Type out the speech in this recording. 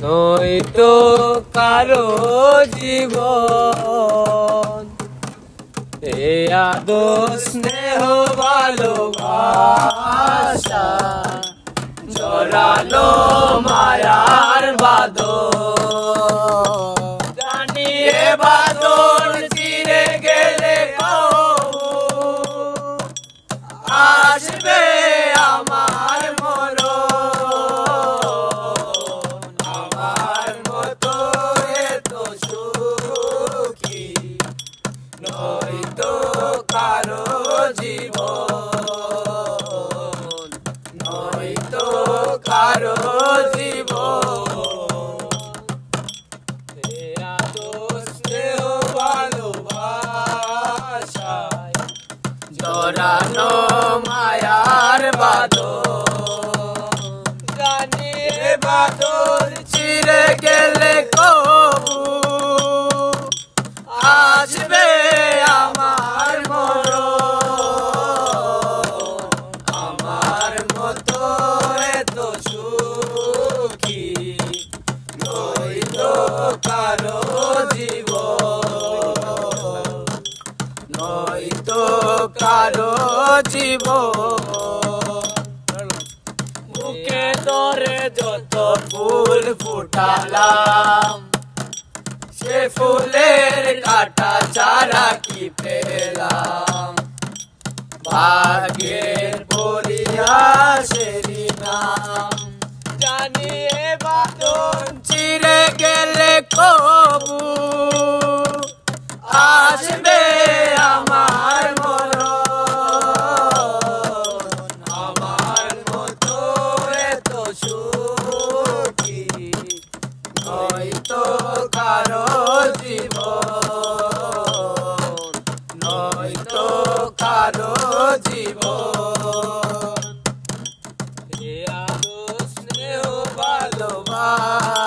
নয়তো কারো জীবন এ আদর স্নেহ ভালোবাসা জড়ালো মায়ার বাঁধন জানি এ বাঁধন চিরে গেলে আসবে আমার মরণ আমার মতো এত সুখী নয়তো কারো জীবন নয়তো কারো জীবন স্নেহ ভালোবাসায় জড়ানো মায়ার বাঁধন জানি এ বাঁধন চিরে গেলে কবু আসবে আমার মরণ আমার মতো এত সুখী নয়তো কারো জীবন নয়তো কারো জীবন বুকে ধরে যত ফুল ফুটালাম সে ফুলের কাটা চারা কি পেলাম ভাগ্যের পরিহাসেরই নাম জানি এ বাঁধন চিরে গেলে কবু আসবে আমার মরণ আমার মতো এত সুখী নয়তো কারো জীবন নয়তো কারো জীবন এ আদর স্নেহ ভালোবাসা